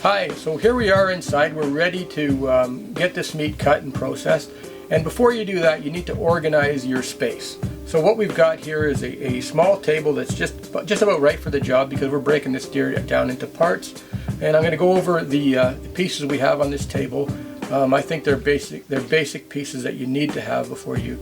Hi, so here we are inside. We're ready to get this meat cut and processed. And before you do that, you need to organize your space. So what we've got here is a small table that's just about right for the job, because we're breaking this deer down into parts. And I'm going to go over the pieces we have on this table. I think they're basic pieces that you need to have before you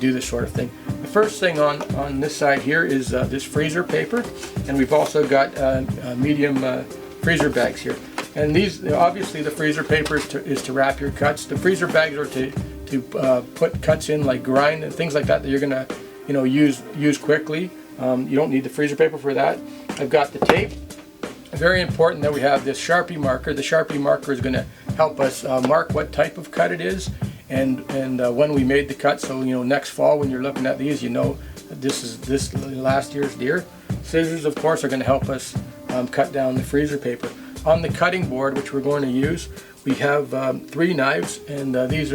do this sort of thing. The first thing on this side here is this freezer paper, and we've also got medium freezer bags here. And these, obviously, the freezer paper is to wrap your cuts. The freezer bags are to put cuts in, like grind and things like that you're gonna, use quickly. You don't need the freezer paper for that. I've got the tape. Very important that we have this Sharpie marker. The Sharpie marker is going to help us mark what type of cut it is, and when we made the cut. So next fall when you're looking at these, this is this last year's deer. Scissors, of course, are going to help us cut down the freezer paper. On the cutting board, which we're going to use, we have 3 knives, and this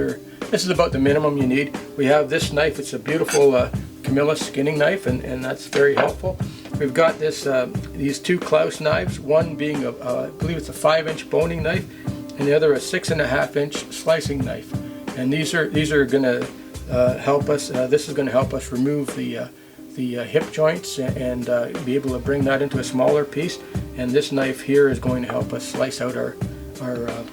is about the minimum you need. We have this knife. It's a beautiful Camilla skinning knife, and that's very helpful. We've got these 2 Klaus knives, one being I believe it's a 5-inch boning knife, and the other a 6.5-inch slicing knife. And these are going to help us. This is going to help us remove the hip joints and be able to bring that into a smaller piece. And this knife here is going to help us slice out our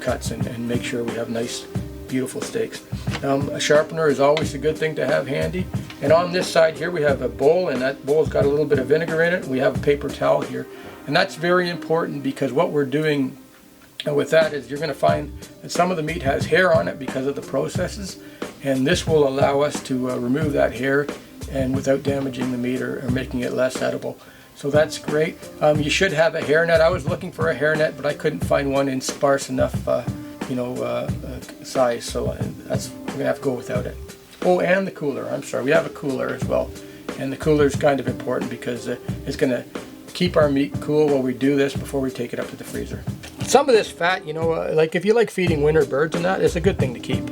cuts and make sure we have nice, beautiful steaks. A sharpener is always a good thing to have handy. And on this side here we have a bowl, and that bowl's got a little bit of vinegar in it. We have a paper towel here, and that's very important, because what we're doing with that is you're going to find that some of the meat has hair on it because of the processes, and this will allow us to remove that hair and without damaging the meat or making it less edible. So that's great. You should have a hairnet. I was looking for a hairnet, but I couldn't find one in sparse enough size, so we're gonna have to go without it. Oh, and the cooler. I'm sorry, we have a cooler as well, and the cooler is kind of important because it's gonna keep our meat cool while we do this before we take it up to the freezer. Some of this fat, like if you like feeding winter birds and that, it's a good thing to keep.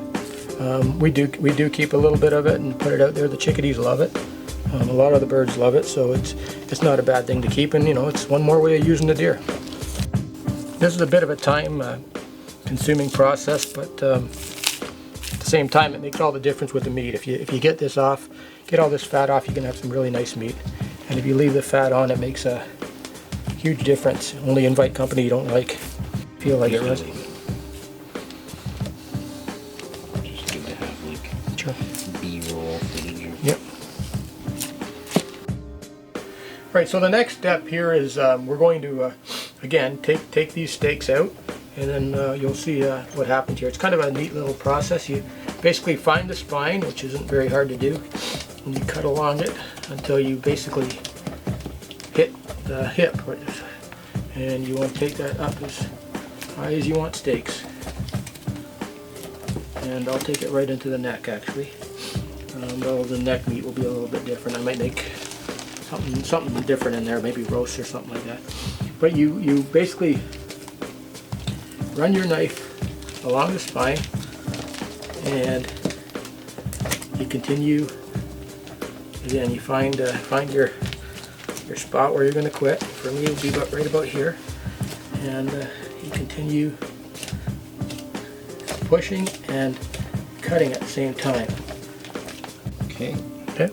We do keep a little bit of it and put it out there. The chickadees love it. A lot of the birds love it, so it's not a bad thing to keep, and it's one more way of using the deer. This is a bit of a time consuming process, but at the same time it makes all the difference with the meat. If you get this off, get all this fat off, you can have some really nice meat. And if you leave the fat on, it makes a huge difference. Only invite company you don't like. Feel like it, Rusty. Just good to have, like, sure, B-roll footage. Yep. Right, so the next step here is we're going to again take these steaks out, and then you'll see what happens here. It's kind of a neat little process. You basically find the spine, which isn't very hard to do, and you cut along it until you basically hit the hip, and you want to take that up as high as you want steaks. And I'll take it right into the neck, actually. Though the neck meat will be a little bit different. I might make something different in there, maybe roast or something like that. But you basically run your knife along the spine, and you continue. Again, you find your spot where you're going to quit. For me, it would be right about here, and you continue pushing and cutting at the same time. Okay. Okay.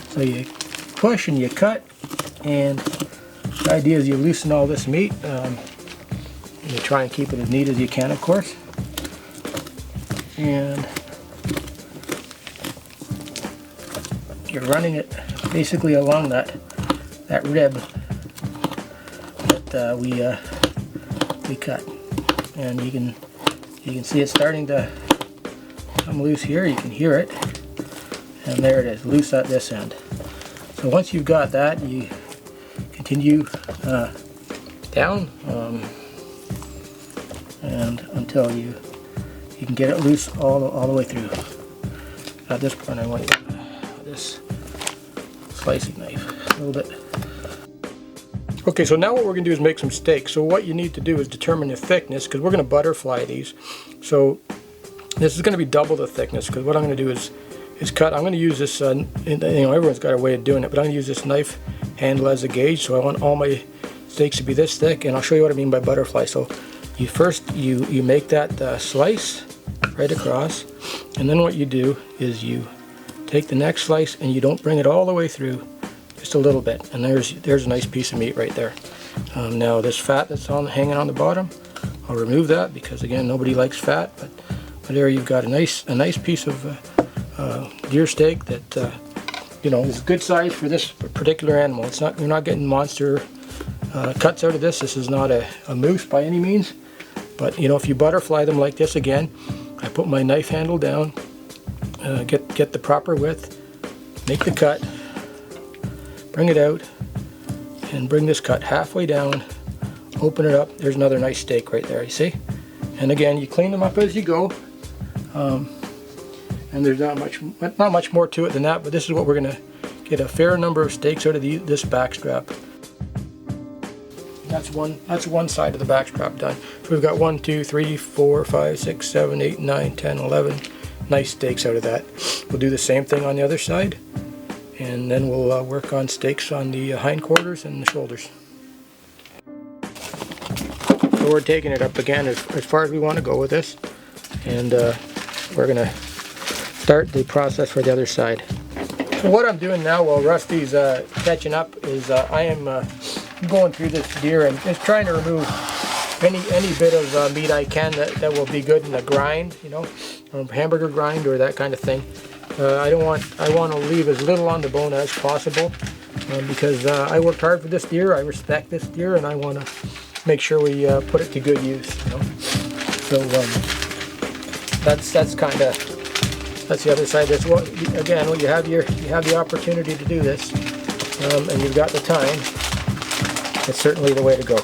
So you push and you cut, and the idea is you loosen all this meat. You try and keep it as neat as you can, of course. And you're running it basically along that rib that we cut, and you can see it starting to come loose here. You can hear it, and there it is, loose at this end. So once you've got that, you continue down and until you can get it loose all the way through. At this point, I want this slicing knife a little bit. Okay, so now what we're going to do is make some steaks. So what you need to do is determine the thickness, because we're going to butterfly these. So this is going to be double the thickness, because what I'm going to do is is cut. I'm going to use this, everyone's got a way of doing it, but I'm going to use this knife handle as a gauge. So I want all my steaks to be this thick, and I'll show you what I mean by butterfly. So you first, you make that slice right across, and then what you do is you take the next slice and you don't bring it all the way through, just a little bit, and there's a nice piece of meat right there. Now this fat that's hanging on the bottom, I'll remove that because again nobody likes fat, but there you've got a nice piece of deer steak that is good size for this particular animal. It's not, you're not getting monster cuts out of this. This is not a moose by any means, but if you butterfly them like this, again, I put my knife handle down, get the proper width, make the cut, bring it out, and bring this cut halfway down, open it up. There's another nice steak right there, you see? And again, you clean them up as you go, and there's not much more to it than that, but this is what we're going to get a fair number of steaks out of this backstrap. That's one side of the backstrap done. So we've got 1, 2, 3, 4, 5, 6, 7, 8, 9, 10, 11 nice steaks out of that. We'll do the same thing on the other side, and then we'll work on steaks on the hindquarters and the shoulders. So we're taking it up again as far as we want to go with this, and we're going to start the process for the other side. So what I'm doing now while Rusty's catching up is I am going through this deer and just trying to remove any bit of meat I can that will be good in a grind, hamburger grind or that kind of thing. I want to leave as little on the bone as possible because I worked hard for this deer. I respect this deer, and I want to make sure we put it to good use. So that's the other side. That's what, again, when you have the opportunity to do this, and you've got the time, it's certainly the way to go.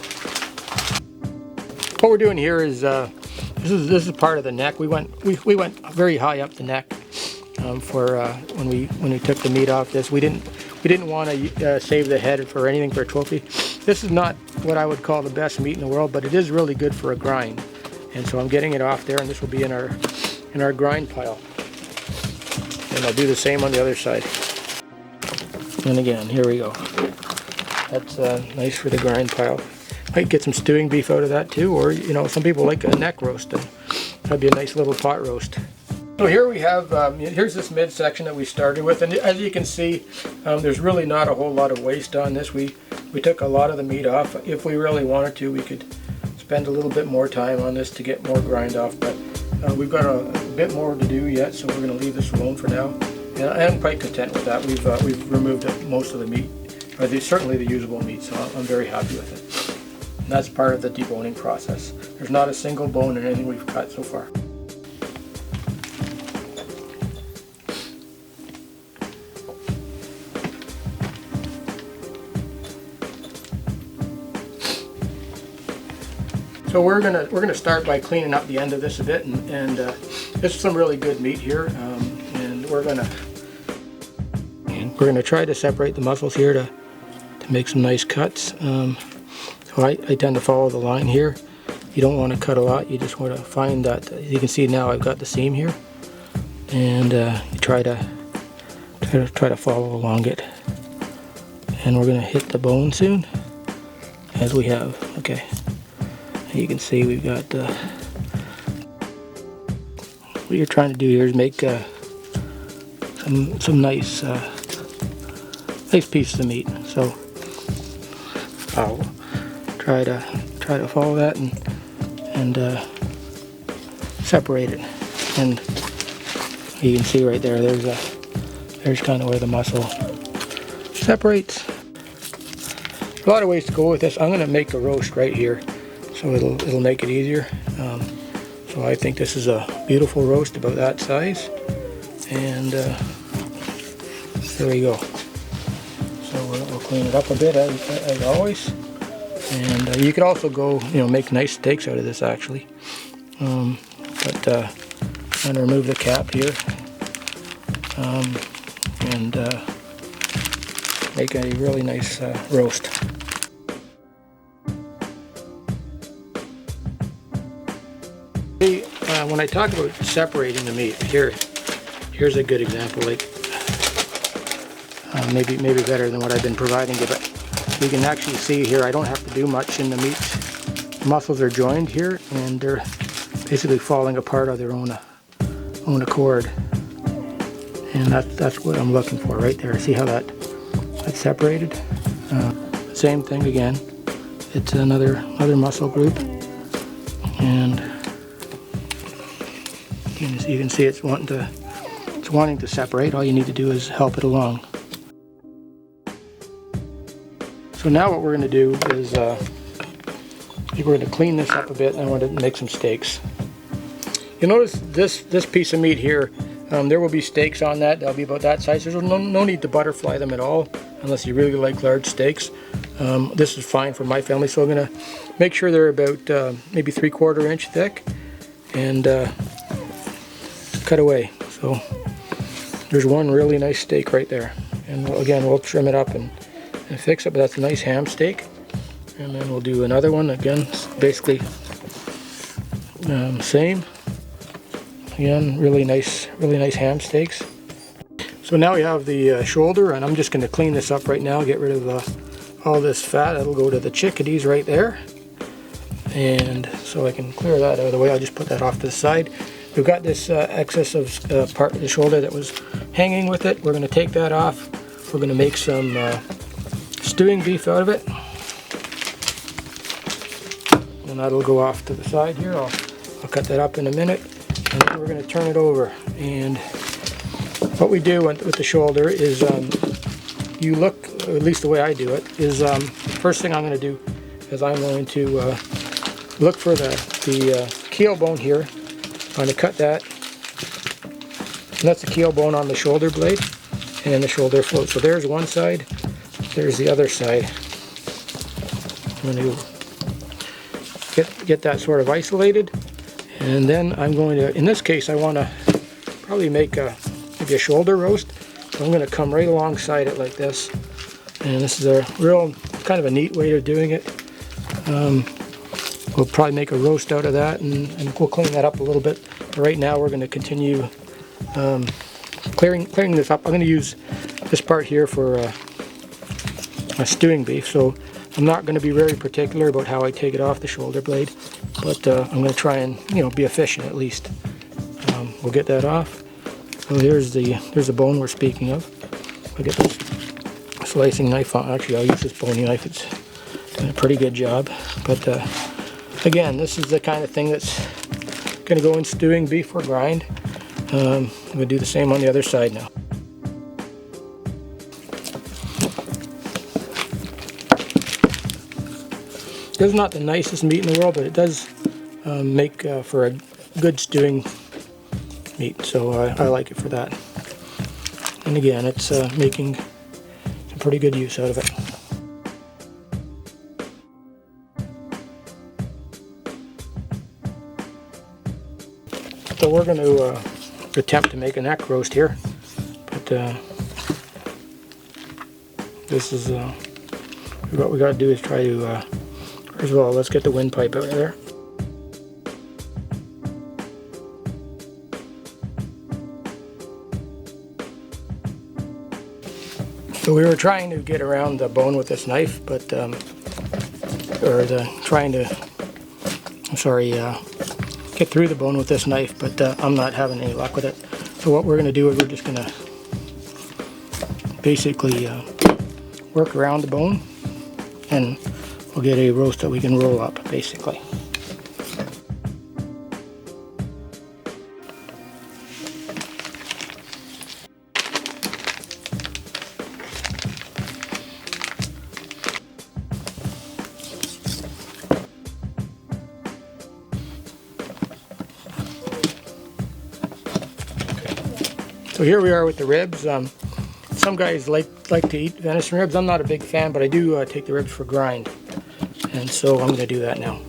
What we're doing here is this is part of the neck. We went very high up the neck for when we took the meat off this. We didn't want to save the head for anything for a trophy. This is not what I would call the best meat in the world, but it is really good for a grind. And so I'm getting it off there, and this will be in our grind pile. And I'll do the same on the other side. And again, here we go. That's nice for the grind pile. Might get some stewing beef out of that too, or some people like a neck roast, and that'd be a nice little pot roast. So here we have, here's this midsection that we started with, and as you can see, there's really not a whole lot of waste on this. We took a lot of the meat off. If we really wanted to, we could spend a little bit more time on this to get more grind off, but we've got a bit more to do yet, so we're going to leave this alone for now. And I am quite content with that. We've removed most of the meat, or certainly the usable meat, so I'm very happy with it. And that's part of the deboning process. There's not a single bone in anything we've cut so far. So we're gonna start by cleaning up the end of this a bit, and this is some really good meat here, and we're gonna try to separate the muscles here to make some nice cuts. So I tend to follow the line here. You don't want to cut a lot. You just want to find that. You can see now I've got the seam here, and you try to follow along it. And we're gonna hit the bone soon, as we have. Okay. You can see we've got what you're trying to do here is make some nice pieces of meat. So I'll try to follow that and separate it. And you can see right there, there's kind of where the muscle separates. A lot of ways to go with this. I'm going to make a roast right here, so it'll make it easier. So I think this is a beautiful roast about that size, and there we go. So we'll clean it up a bit as always, and you could also go, make nice steaks out of this actually. But I'm gonna remove the cap here, and make a really nice roast. When I talk about separating the meat, here's here's a good example, like maybe better than what I've been providing you, but you can actually see here I don't have to do much in the meat. The muscles are joined here, and they're basically falling apart of their own accord, and that's what I'm looking for right there. See how that's separated? Same thing again. It's another muscle group, and you can see it's wanting to separate. All you need to do is help it along. So now what we're going to do is we're going to clean this up a bit, and I want to make some steaks. You'll notice this piece of meat here, there will be steaks on that. They'll be about that size. There's no need to butterfly them at all unless you really like large steaks. This is fine for my family, so I'm going to make sure they're about maybe 3/4 inch thick, and cut away. So there's one really nice steak right there, and again we'll trim it up and fix it, but that's a nice ham steak. And then we'll do another one, again basically same, again really nice ham steaks. So now we have the shoulder, and I'm just going to clean this up right now, get rid of all this fat. That'll go to the chickadees right there, and so I can clear that out of the way. I'll just put that off to the side. We've got this excess of part of the shoulder that was hanging with it. We're going to take that off. We're going to make some stewing beef out of it, and that'll go off to the side here. I'll cut that up in a minute, and then we're going to turn it over. And what we do with the shoulder is you look, or at least the way I do it, is the first thing I'm going to do is I'm going to look for the keel bone here. I'm going to cut that, and that's the keel bone on the shoulder blade and the shoulder float. So there's one side, there's the other side. I'm going to get that sort of isolated, and then I'm going to, in this case I want to probably make maybe a shoulder roast. So I'm going to come right alongside it like this, and this is a real kind of a neat way of doing it. We'll probably make a roast out of that, and we'll clean that up a little bit. But right now we're going to continue clearing this up. I'm going to use this part here for a stewing beef, so I'm not going to be very particular about how I take it off the shoulder blade, but I'm going to try and be efficient at least. We'll get that off. So there's the bone we're speaking of. I'll get this slicing knife on. Actually, I'll use this bony knife. It's doing a pretty good job. But again, this is the kind of thing that's going to go in stewing beef or grind. I'm going to do the same on the other side now. This is not the nicest meat in the world, but it does make for a good stewing meat, so I like it for that. And again, it's making some pretty good use out of it. So we're going to attempt to make a neck roast here, but this is what we got to do is try to first of all, let's get the windpipe out of there. So we were trying to get around the bone with this knife, but get through the bone with this knife, but I'm not having any luck with it. So what we're going to do is we're just going to basically work around the bone, and we'll get a roast that we can roll up, basically. So here we are with the ribs. Some guys like to eat venison ribs. I'm not a big fan, but I do take the ribs for grind. And so I'm going to do that now.